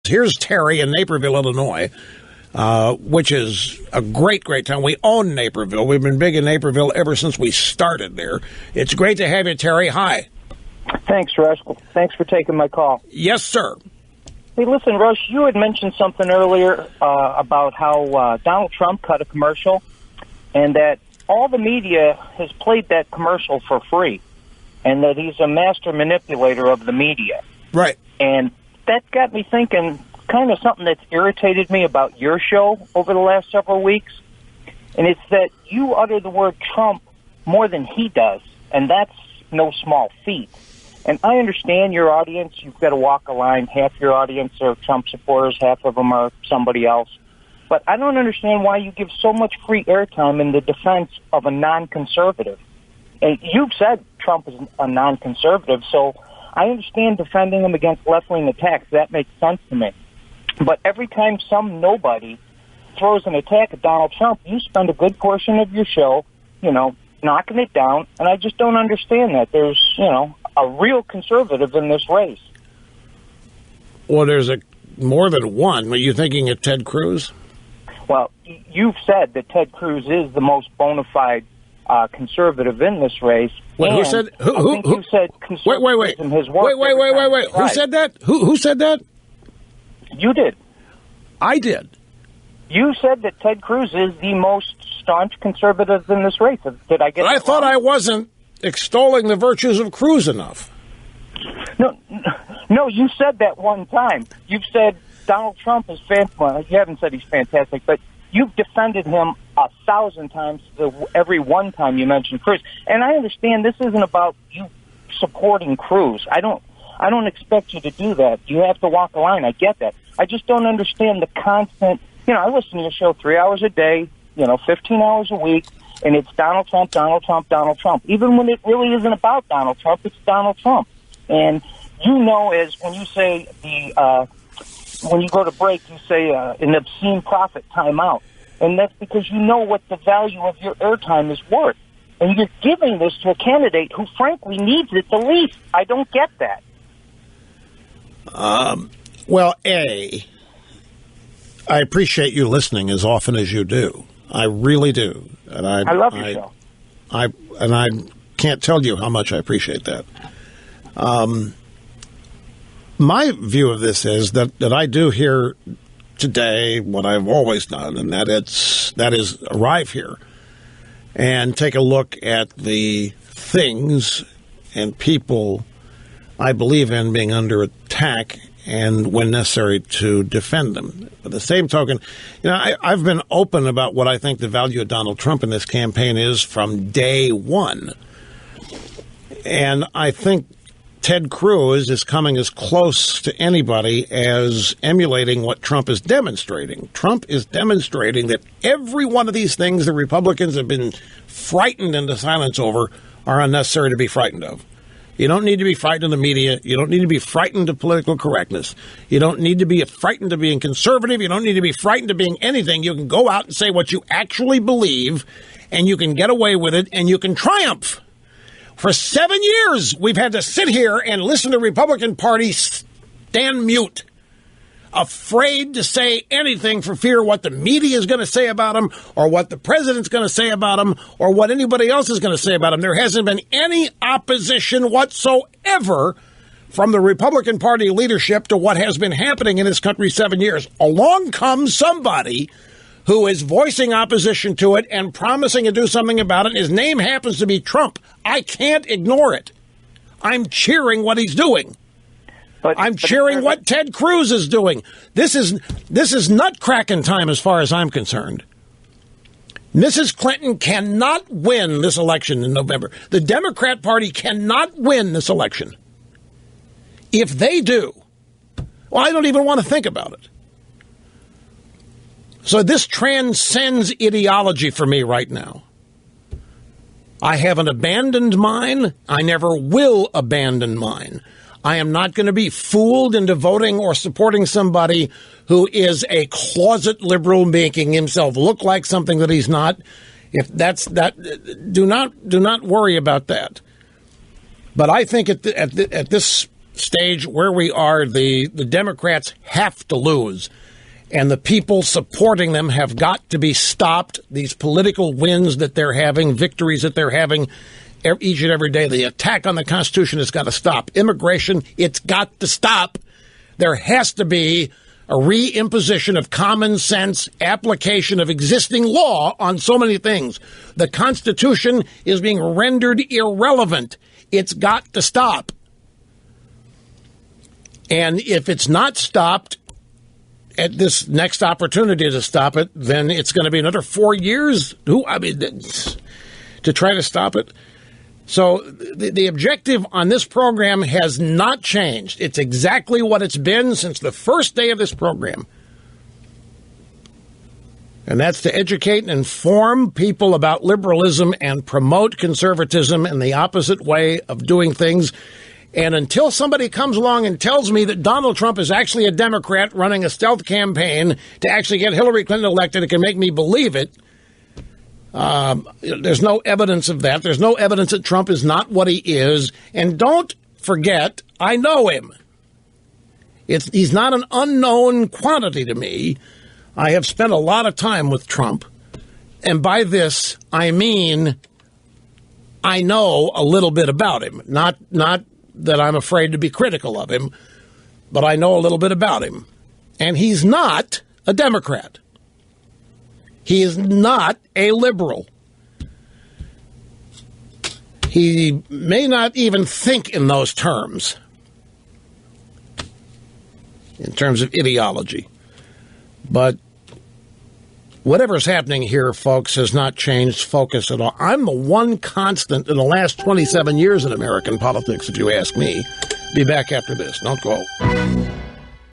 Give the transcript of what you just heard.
Here's Terry in Naperville, Illinois, which is a great, great town. We own Naperville. We've been big in Naperville ever since we started there. It's great to have you, Terry. Hi. Thanks, Rush. Thanks for taking my call. Yes, sir. Hey, listen, Rush, you had mentioned something earlier about how Donald Trump cut a commercial and that all the media has played that commercial for free and that he's a master manipulator of the media. Right. And that got me thinking kind of something that's irritated me about your show over the last several weeks. And it's that you utter the word Trump more than he does, and that's no small feat. And I understand your audience. You've got to walk a line. Half your audience are Trump supporters. Half of them are somebody else. But I don't understand why you give so much free airtime in the defense of a non-conservative. And you've said Trump is a non-conservative, so I understand defending him against left-wing attacks. That makes sense to me. But every time some nobody throws an attack at Donald Trump, you spend a good portion of your show, knocking it down. And I just don't understand that. There's, a real conservative in this race. Well, there's more than one. Are you thinking of Ted Cruz? Well, you've said that Ted Cruz is the most bona fide conservative in this race. Wait, who said? Who? You said conservatism has worked. Wait. Who said that? Who said that? You did. I did. You said that Ted Cruz is the most staunch conservative in this race. Did I get that I thought wrong? I wasn't extolling the virtues of Cruz enough. No, you said that one time. You've said Donald Trump is fantastic. Well, you haven't said he's fantastic, but you've defended him 1,000 times every one time you mentioned Cruz. And I understand this isn't about you supporting Cruz. I don't expect you to do that. You have to walk a line. I get that. I just don't understand the constant. I listen to your show 3 hours a day, 15 hours a week, and it's Donald Trump, Donald Trump, Donald Trump. Even when it really isn't about Donald Trump, it's Donald Trump. And as when you say when you go to break, you say an obscene profit timeout. And that's because you know what the value of your airtime is worth. And you're giving this to a candidate who, frankly, needs it the least. I don't get that. Well, I appreciate you listening as often as you do. I really do. And I love your show. I can't tell you how much I appreciate that. My view of this is that I do here today what I've always done, and that is arrive here and take a look at the things and people I believe in being under attack and, when necessary, to defend them. At the same token, I've been open about what I think the value of Donald Trump in this campaign is from day one. And I think Ted Cruz is coming as close to anybody as emulating what Trump is demonstrating. Trump is demonstrating that every one of these things the Republicans have been frightened into silence over are unnecessary to be frightened of. You don't need to be frightened of the media. You don't need to be frightened of political correctness. You don't need to be frightened of being conservative. You don't need to be frightened of being anything. You can go out and say what you actually believe, and you can get away with it, and you can triumph. For 7 years, we've had to sit here and listen to the Republican Party stand mute, afraid to say anything for fear of what the media is going to say about them, or what the president's going to say about them, or what anybody else is going to say about them. There hasn't been any opposition whatsoever from the Republican Party leadership to what has been happening in this country 7 years. Along comes somebody who is voicing opposition to it and promising to do something about it. His name happens to be Trump. I can't ignore it. I'm cheering what he's doing. I'm cheering what Ted Cruz is doing. This is nutcracking time as far as I'm concerned. Mrs. Clinton cannot win this election in November. The Democrat Party cannot win this election. If they do, well, I don't even want to think about it. So this transcends ideology for me right now. I haven't abandoned mine. I never will abandon mine. I am not going to be fooled into voting or supporting somebody who is a closet liberal, making himself look like something that he's not. If that's that, do not worry about that. But I think at this stage where we are, the Democrats have to lose. And the people supporting them have got to be stopped. These political wins that they're having, victories that they're having each and every day, the attack on the Constitution has got to stop. Immigration, it's got to stop. There has to be a reimposition of common sense application of existing law on so many things. The Constitution is being rendered irrelevant. It's got to stop. And if it's not stopped at this next opportunity to stop it, then it's going to be another 4 years to try to stop it. So the objective on this program has not changed. It's exactly what it's been since the first day of this program. And that's to educate and inform people about liberalism and promote conservatism and the opposite way of doing things. And until somebody comes along and tells me that Donald Trump is actually a Democrat running a stealth campaign to actually get Hillary Clinton elected, it can make me believe it. There's no evidence of that. There's no evidence that Trump is not what he is. And don't forget, I know him. He's not an unknown quantity to me. I have spent a lot of time with Trump. And by this, I mean I know a little bit about him. Not that I'm afraid to be critical of him, but I know a little bit about him. And he's not a Democrat. He is not a liberal. He may not even think in those terms, in terms of ideology. But whatever's happening here, folks, has not changed focus at all. I'm the one constant in the last 27 years in American politics, if you ask me. Be back after this. Don't go.